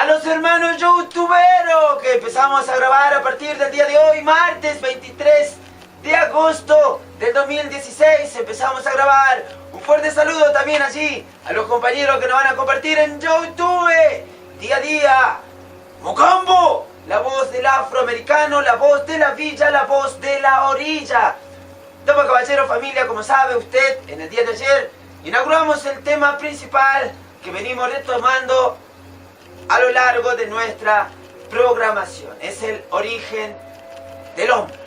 A los hermanos youtuberos que empezamos a grabar a partir del día de hoy, martes 23 de agosto del 2016, empezamos a grabar. Un fuerte saludo también allí a los compañeros que nos van a compartir en YouTube día a día. Mocambo, la voz del afroamericano, la voz de la villa, la voz de la orilla. Damas, caballeros, familia, como sabe usted, en el día de ayer inauguramos el tema principal que venimos retomando a lo largo de nuestra programación. Es el origen del hombre,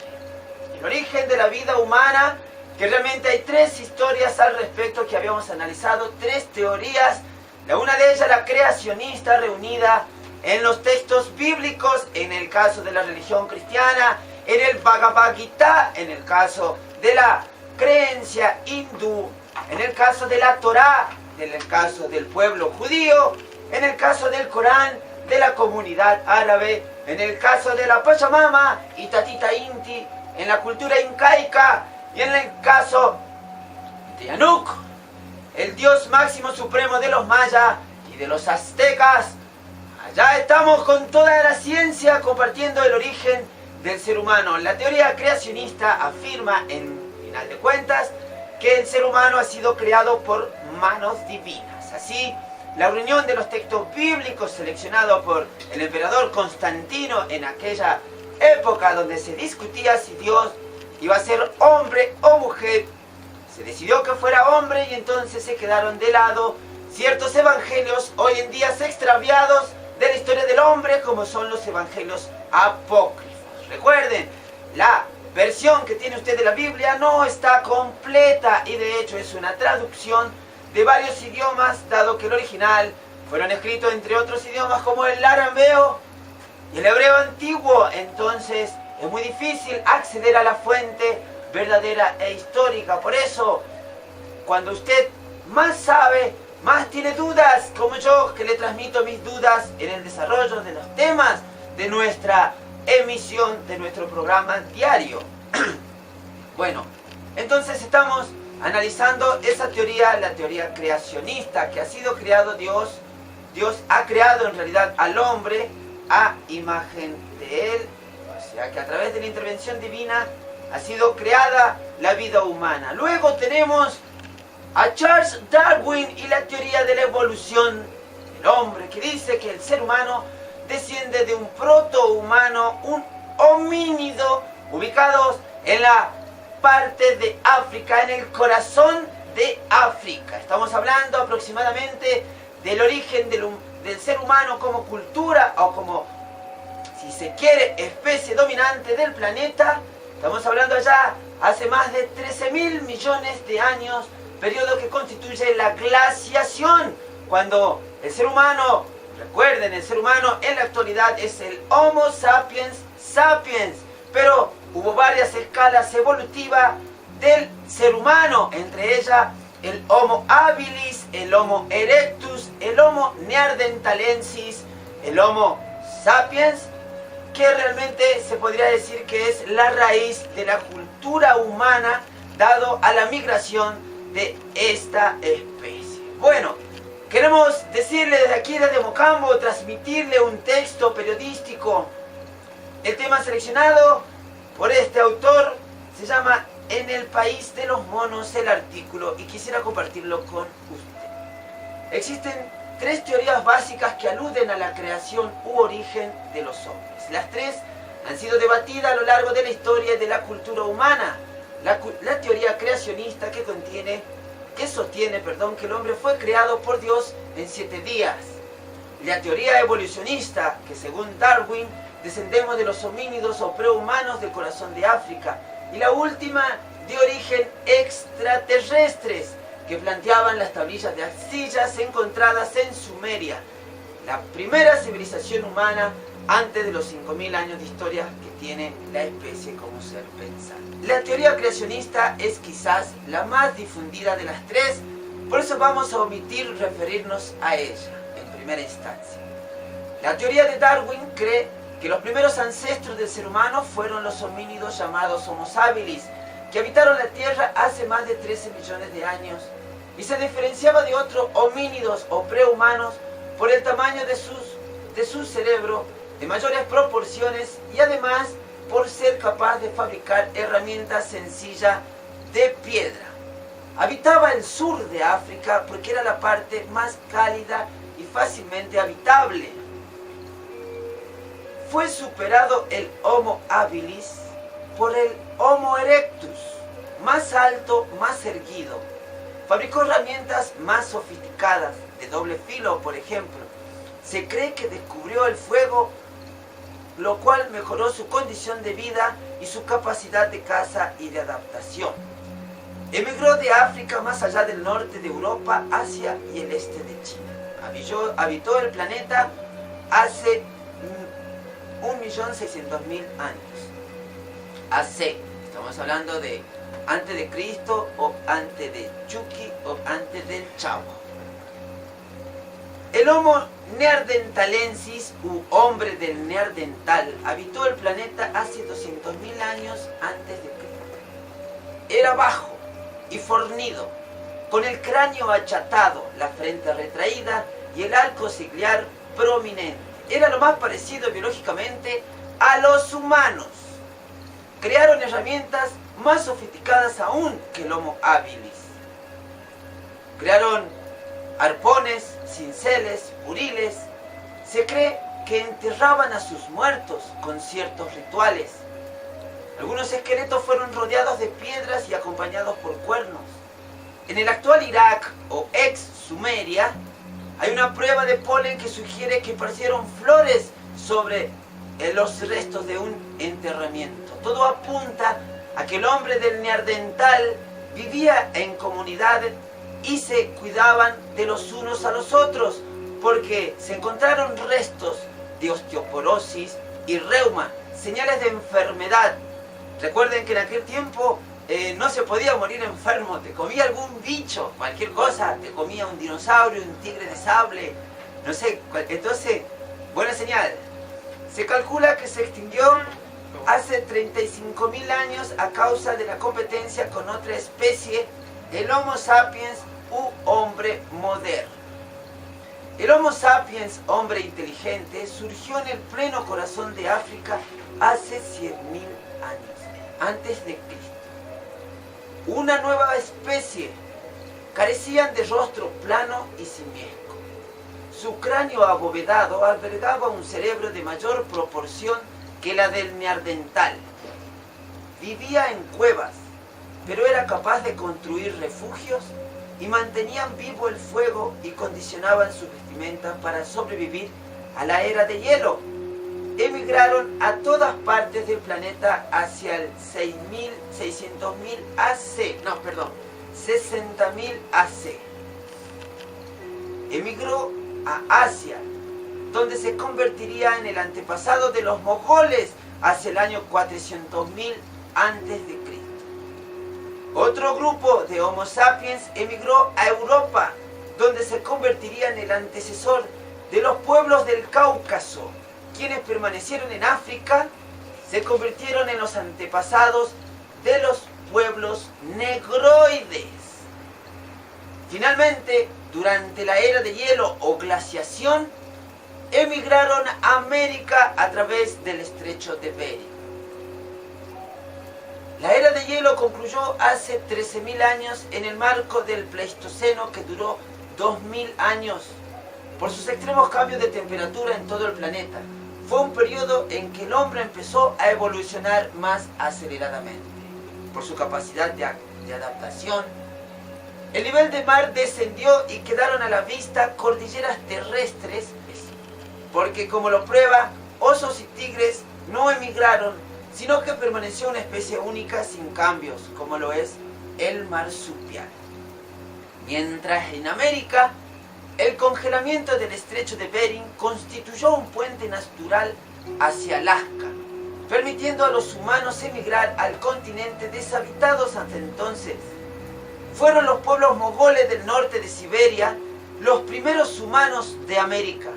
el origen de la vida humana, que realmente hay tres historias al respecto que habíamos analizado, tres teorías. La una de ellas, la creacionista, reunida en los textos bíblicos, en el caso de la religión cristiana, en el Bhagavad Gita, en el caso de la creencia hindú, en el caso de la Torá, en el caso del pueblo judío, en el caso del Corán, de la comunidad árabe, en el caso de la Pachamama y Tatita Inti, en la cultura incaica, y en el caso de Anuc, el dios máximo supremo de los mayas y de los aztecas. Allá estamos con toda la ciencia compartiendo el origen del ser humano. La teoría creacionista afirma, en final de cuentas, que el ser humano ha sido creado por manos divinas. Así, la reunión de los textos bíblicos seleccionados por el emperador Constantino en aquella época donde se discutía si Dios iba a ser hombre o mujer, se decidió que fuera hombre y entonces se quedaron de lado ciertos evangelios hoy en día extraviados de la historia del hombre, como son los evangelios apócrifos. Recuerden, la versión que tiene usted de la Biblia no está completa y de hecho es una traducción de varios idiomas, dado que el original fueron escritos entre otros idiomas como el arameo y el hebreo antiguo. Entonces es muy difícil acceder a la fuente verdadera e histórica. Por eso, cuando usted más sabe, más tiene dudas, como yo, que le transmito mis dudas en el desarrollo de los temas de nuestra emisión, de nuestro programa diario. Bueno, entonces estamos analizando esa teoría, la teoría creacionista, que ha sido creado Dios. Dios ha creado en realidad al hombre a imagen de él, o sea que a través de la intervención divina ha sido creada la vida humana. Luego tenemos a Charles Darwin y la teoría de la evolución del hombre, que dice que el ser humano desciende de un protohumano, un homínido, ubicados en la parte de África, en el corazón de África. Estamos hablando aproximadamente del origen del ser humano como cultura o como, si se quiere, especie dominante del planeta. Estamos hablando allá hace más de 13.000 millones de años, periodo que constituye la glaciación, cuando el ser humano, recuerden, el ser humano en la actualidad es el Homo sapiens sapiens, pero hubo varias escalas evolutivas del ser humano, entre ellas el Homo habilis, el Homo erectus, el Homo neanderthalensis, el Homo sapiens, que realmente se podría decir que es la raíz de la cultura humana, dado a la migración de esta especie. Bueno, queremos decirle desde aquí, desde Mocambo, transmitirle un texto periodístico. El tema seleccionado por este autor se llama En el país de los monos, el artículo, y quisiera compartirlo con usted. Existen tres teorías básicas que aluden a la creación u origen de los hombres. Las tres han sido debatidas a lo largo de la historia y de la cultura humana. La teoría creacionista que sostiene que el hombre fue creado por Dios en 7 días. La teoría evolucionista, que según Darwin descendemos de los homínidos o prehumanos del corazón de África. Y la última, de origen extraterrestres, que planteaban las tablillas de arcillas encontradas en Sumeria, la primera civilización humana antes de los 5.000 años de historia que tiene la especie como ser pensante. La teoría creacionista es quizás la más difundida de las tres, por eso vamos a omitir referirnos a ella en primera instancia. La teoría de Darwin cree que los primeros ancestros del ser humano fueron los homínidos llamados Homo habilis, que habitaron la Tierra hace más de 13 millones de años y se diferenciaba de otros homínidos o prehumanos por el tamaño de sus de su cerebro de mayores proporciones y además por ser capaz de fabricar herramientas sencillas de piedra. Habitaba el sur de África porque era la parte más cálida y fácilmente habitable. Fue superado el Homo habilis por el Homo erectus, más alto, más erguido. Fabricó herramientas más sofisticadas, de doble filo, por ejemplo. Se cree que descubrió el fuego, lo cual mejoró su condición de vida y su capacidad de caza y de adaptación. Emigró de África más allá del norte de Europa, Asia y el este de China. Habitó el planeta hace 1.600.000 años. Hace, estamos hablando de antes de Cristo o antes de Chucky o antes del Chavo. El Homo neanderthalensis u hombre del Neandertal habitó el planeta hace 200.000 años antes de Cristo. Era bajo y fornido, con el cráneo achatado, la frente retraída y el arco ciliar prominente. Era lo más parecido biológicamente a los humanos. Crearon herramientas más sofisticadas aún que el Homo habilis. Crearon arpones, cinceles, buriles. Se cree que enterraban a sus muertos con ciertos rituales. Algunos esqueletos fueron rodeados de piedras y acompañados por cuernos. En el actual Irak o ex Sumeria hay una prueba de polen que sugiere que aparecieron flores sobre los restos de un enterramiento. Todo apunta a que el hombre del Neandertal vivía en comunidad y se cuidaban de los unos a los otros, porque se encontraron restos de osteoporosis y reuma, señales de enfermedad. Recuerden que en aquel tiempo no se podía morir enfermo, te comía algún bicho, cualquier cosa, te comía un dinosaurio, un tigre de sable, no sé, entonces, buena señal. Se calcula que se extinguió hace 35.000 años a causa de la competencia con otra especie, el Homo sapiens u hombre moderno. El Homo sapiens, hombre inteligente, surgió en el pleno corazón de África hace 100.000 años, antes de Cristo. Una nueva especie, carecían de rostro plano y simiesco. Su cráneo abovedado albergaba un cerebro de mayor proporción que la del Neandertal. Vivía en cuevas, pero era capaz de construir refugios y mantenían vivo el fuego y condicionaban su vestimenta para sobrevivir a la era de hielo. Emigraron a todas partes del planeta hacia el 6.000 AC, 60.000 AC. Emigró a Asia, donde se convertiría en el antepasado de los mogoles hacia el año 400.000 antes de Cristo. Otro grupo de Homo sapiens emigró a Europa, donde se convertiría en el antecesor de los pueblos del Cáucaso. Quienes permanecieron en África se convirtieron en los antepasados de los pueblos negroides. Finalmente, durante la era de hielo o glaciación, emigraron a América a través del estrecho de Bering. La era de hielo concluyó hace 13.000 años en el marco del Pleistoceno, que duró 2.000 años por sus extremos cambios de temperatura en todo el planeta. Fue un periodo en que el hombre empezó a evolucionar más aceleradamente. Por su capacidad de adaptación, el nivel del mar descendió y quedaron a la vista cordilleras terrestres, porque como lo prueba, osos y tigres no emigraron, sino que permaneció una especie única sin cambios, como lo es el marsupial. Mientras en América, el congelamiento del estrecho de Bering constituyó un puente natural hacia Alaska, permitiendo a los humanos emigrar al continente deshabitados hasta entonces. Fueron los pueblos mogoles del norte de Siberia los primeros humanos de América.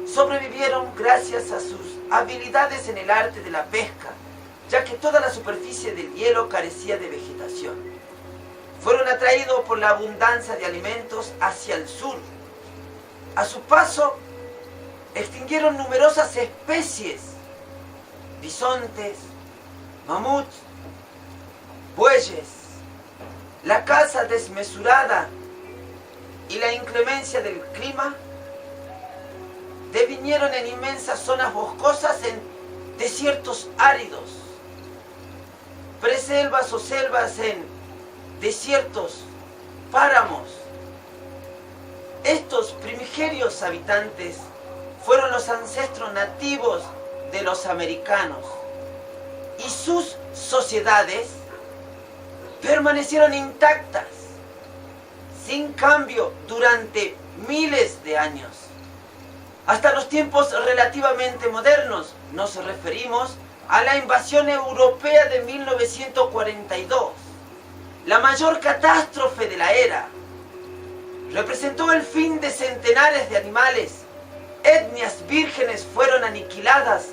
Sobrevivieron gracias a sus habilidades en el arte de la pesca, ya que toda la superficie del hielo carecía de vegetación. Fueron atraídos por la abundancia de alimentos hacia el sur. A su paso, extinguieron numerosas especies, bisontes, mamuts, bueyes. La caza desmesurada y la inclemencia del clima devinieron en inmensas zonas boscosas en desiertos áridos, preselvas o selvas en desiertos, páramos. Estos primigenios habitantes fueron los ancestros nativos de los americanos y sus sociedades permanecieron intactas, sin cambio durante miles de años. Hasta los tiempos relativamente modernos nos referimos a la invasión europea de 1942, la mayor catástrofe de la era. Representó el fin de centenares de animales, etnias vírgenes fueron aniquiladas,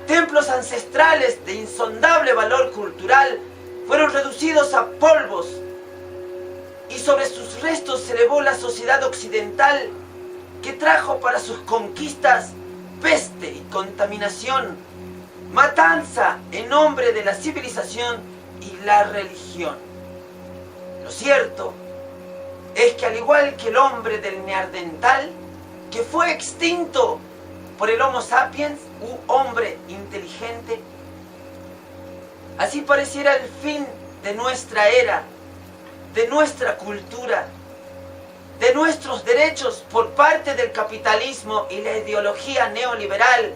templos ancestrales de insondable valor cultural fueron reducidos a polvos y sobre sus restos se elevó la sociedad occidental que trajo para sus conquistas peste y contaminación, matanza en nombre de la civilización y la religión. Lo cierto es que al igual que el hombre del Neandertal, que fue extinto por el Homo sapiens u hombre inteligente, así pareciera el fin de nuestra era, de nuestra cultura, de nuestros derechos por parte del capitalismo y la ideología neoliberal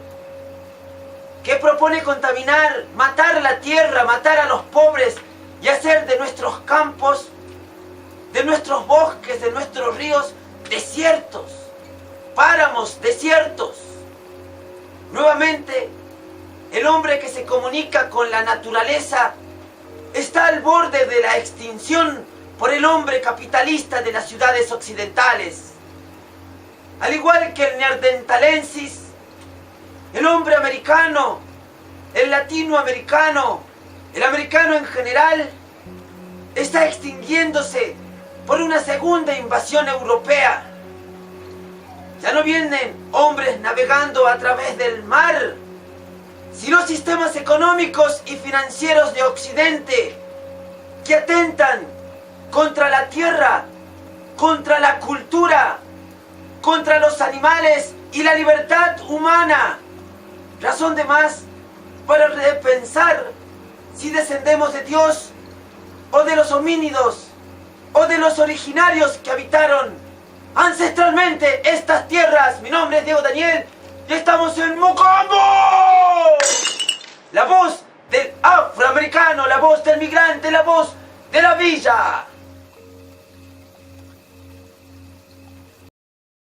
que propone contaminar, matar la tierra, matar a los pobres y hacer de nuestros campos, de nuestros bosques, de nuestros ríos, desiertos, páramos, desiertos. Nuevamente, el hombre que se comunica con la naturaleza está al borde de la extinción por el hombre capitalista de las ciudades occidentales. Al igual que el neandertalensis, el hombre americano, el latinoamericano, el americano en general, está extinguiéndose por una segunda invasión europea. Ya no vienen hombres navegando a través del mar, sino sistemas económicos y financieros de Occidente que atentan contra la tierra, contra la cultura, contra los animales y la libertad humana. Razón de más para repensar si descendemos de Dios o de los homínidos o de los originarios que habitaron ancestralmente estas tierras. Mi nombre es Diego Daniel y estamos en Mocambo. La voz del afroamericano, la voz del migrante, la voz de la villa.